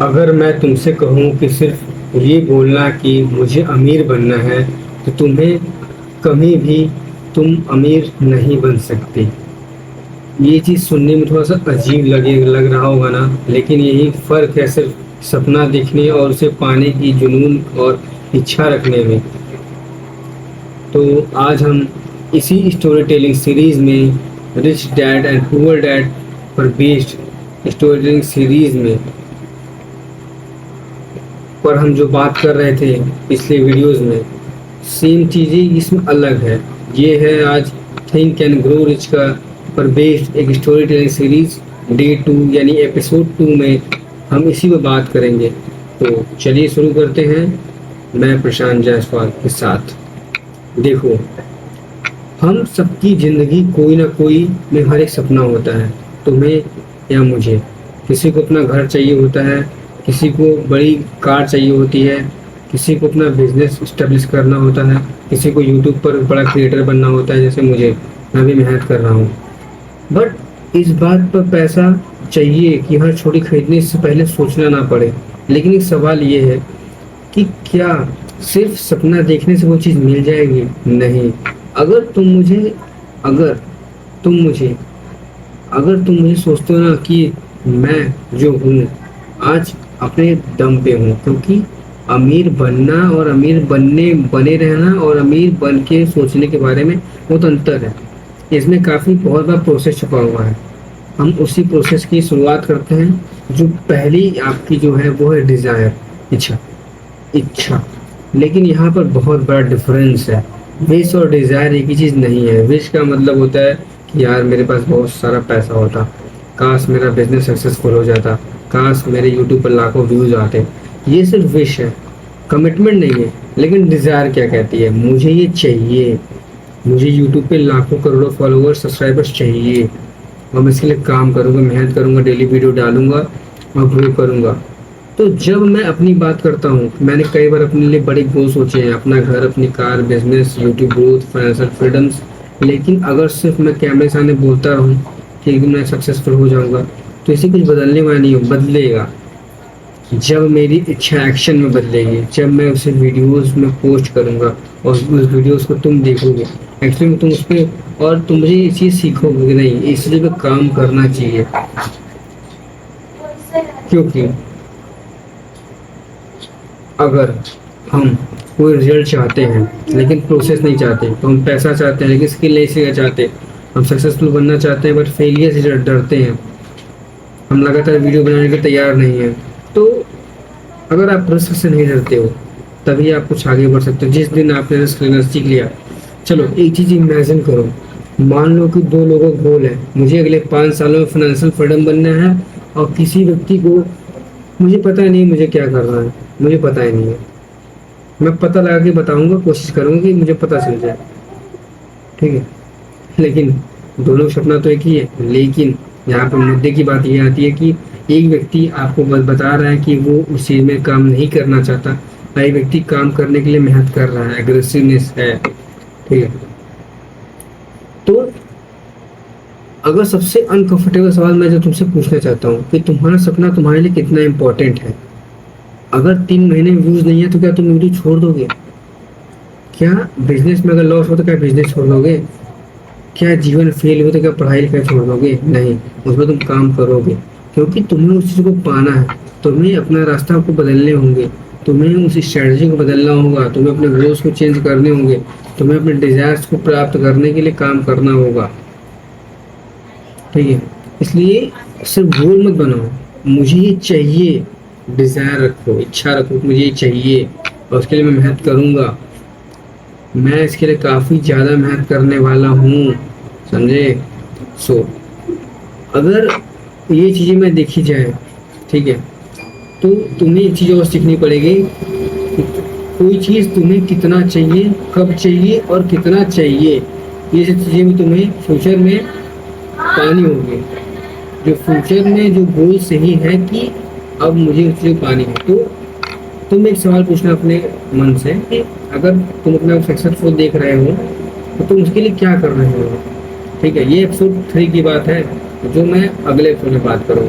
अगर मैं तुमसे कहूँ कि सिर्फ ये बोलना कि मुझे अमीर बनना है तो तुम्हें कभी भी तुम अमीर नहीं बन सकते। ये चीज़ सुनने में थोड़ा सा अजीब लग रहा होगा ना, लेकिन यही फ़र्क है सिर्फ सपना देखने और उसे पाने की जुनून और इच्छा रखने में। तो आज हम इसी स्टोरी टेलिंग सीरीज़ में rich dad and poor dad पर बेस्ड स्टोरी टेलिंग सीरीज़ में पर हम जो बात कर रहे थे पिछले वीडियोस में, सेम चीज़ें इसमें अलग है। ये है आज थिंक एंड ग्रो रिच का पर बेस्ड एक स्टोरी टेलिंग सीरीज डे 2 यानी एपिसोड 2 में हम इसी पर बात करेंगे। तो चलिए शुरू करते हैं, मैं प्रशांत जायसवाल के साथ। देखो, हम सबकी ज़िंदगी कोई ना कोई में हर एक सपना होता है, तुम्हें या मुझे। किसी को अपना घर चाहिए होता है, किसी को बड़ी कार चाहिए होती है, किसी को अपना बिजनेस इस्टेब्लिश करना होता है, किसी को यूट्यूब पर बड़ा क्रिएटर बनना होता है जैसे मुझे। मैं भी मेहनत कर रहा हूँ। बट इस बात पर पैसा चाहिए कि हर छोटी खरीदने से पहले सोचना ना पड़े। लेकिन एक सवाल ये है कि क्या सिर्फ सपना देखने से वो चीज़ मिल जाएगी? नहीं। अगर तुम मुझे अगर तुम मुझे अगर तुम मुझे सोचते हो ना कि मैं जो हूँ आज अपने दम पे हूँ, क्योंकि अमीर बनना और अमीर बने रहना और अमीर बन के सोचने के बारे में बहुत अंतर है। इसमें काफ़ी बहुत बड़ा प्रोसेस छुपा हुआ है। हम उसी प्रोसेस की शुरुआत करते हैं। जो पहली आपकी जो है वो है डिज़ायर, इच्छा। लेकिन यहाँ पर बहुत बड़ा डिफरेंस है। विश और डिज़ायर एक ही चीज़ नहीं है। विश का मतलब होता है कि यार मेरे पास बहुत सारा पैसा होता, काश मेरा बिजनेस सक्सेसफुल हो जाता, काश मेरे यूट्यूब पर लाखों व्यूज़ आते। ये सिर्फ विश है, कमिटमेंट नहीं है। लेकिन डिज़ायर क्या कहती है? मुझे ये चाहिए, मुझे यूट्यूब पे लाखों करोड़ों फॉलोअर्स सब्सक्राइबर्स चाहिए और मैं इसके लिए काम करूँगा, मेहनत करूँगा, डेली वीडियो डालूँगा और ग्रो करूँगा। तो जब मैं अपनी बात करता हूँ, मैंने कई बार अपने लिए बड़े गोल सोचे हैं, अपना घर, अपनी car, business, YouTube growth, financial freedoms. लेकिन अगर सिर्फ मैं कैमरे के सामने बोलता रहूँ कि एक दिन मैं सक्सेसफुल हो जाऊँगा, तो इसे कुछ बदलने वाला नहीं हो। बदलेगा जब मेरी इच्छा एक्शन में बदलेगी, जब मैं उसे वीडियोस में पोस्ट करूँगा और उस वीडियोस को तुम देखोगे, एक्चुअली तुम उस पर और तुम मुझे ये चीज़ सीखोगे कि नहीं इस चीज़ पे काम करना चाहिए। क्योंकि अगर हम कोई रिजल्ट चाहते हैं लेकिन प्रोसेस नहीं चाहते, तो हम पैसा चाहते हैं लेकिन स्किल नहीं सीखना चाहते, हम सक्सेसफुल बनना चाहते हैं बट फेलियर से डरते हैं, हम लगातार वीडियो बनाने के तैयार नहीं हैं। तो अगर आप रिस्क से नहीं डरते हो तभी आप कुछ आगे बढ़ सकते हो। जिस दिन आपने रिस्क लेना सीख लिया, चलो एक चीज़ इमेजिन करो। मान लो कि दो लोगों का गोल है, मुझे अगले 5 सालों में फाइनेंशियल फ्रीडम बनना है, और किसी व्यक्ति को मुझे पता नहीं मुझे क्या करना है, मुझे पता ही नहीं है, मैं पता लगा के बताऊंगा, कोशिश करूंगा कि मुझे पता चल जाए, ठीक है। लेकिन दोनों का सपना तो एक ही है। लेकिन यहाँ पर मुद्दे की बात ये आती है कि एक व्यक्ति आपको बता रहा है कि वो उस चीज़ में काम नहीं करना चाहता, और एक व्यक्ति काम करने के लिए मेहनत कर रहा है, एग्रेसिवनेस है, ठीक है। तो अगर सबसे अनकंफर्टेबल सवाल मैं जो तुमसे पूछना चाहता हूँ कि तुम्हारा सपना तुम्हारे लिए कितना इम्पोर्टेंट है। अगर 3 महीने में व्यूज नहीं है तो क्या तुम वीडियो छोड़ दोगे? क्या बिजनेस में अगर लॉस हो तो क्या बिजनेस छोड़ दोगे? क्या जीवन फेल हो तो क्या पढ़ाई लिखाई छोड़ दोगे? नहीं, उसमें तुम काम करोगे, क्योंकि तुम्हें उस चीज़ को पाना है। तुम्हें अपना रास्ता को बदलने होंगे, तुम्हें उस स्ट्रेटजी को बदलना होगा, तुम्हें अपने गोल्स को चेंज करने होंगे, तुम्हें अपने डिजायर्स को प्राप्त करने के लिए काम करना होगा, ठीक है। इसलिए सिर्फ गोल मत बनाओ, मुझे ये चाहिए, डिज़ायर रखो, इच्छा रखो कि मुझे ये चाहिए और उसके लिए मैं मेहनत करूँगा। मैं इसके लिए काफ़ी ज़्यादा मेहनत करने वाला हूँ, समझे। सो अगर ये चीज़ें मैं देखी जाए, ठीक है, तो तुम्हें एक चीज़ और सीखनी पड़ेगी कि कोई चीज़ तुम्हें कितना चाहिए, कब चाहिए और कितना चाहिए, ये सब चीज़ें भी तुम्हें फ्यूचर में पानी होगी। जो फ्यूचर में जो गोल सही है कि अब मुझे उस चीज़ को पानी है, तो तुम एक सवाल पूछना अपने मन से कि अगर तुम अपने सक्सेसफुल देख रहे हो तो तुम उसके लिए क्या कर रहे हो, ठीक है। ये एपिसोड 3 की बात है जो मैं अगले एपिसोड में बात करूँगा।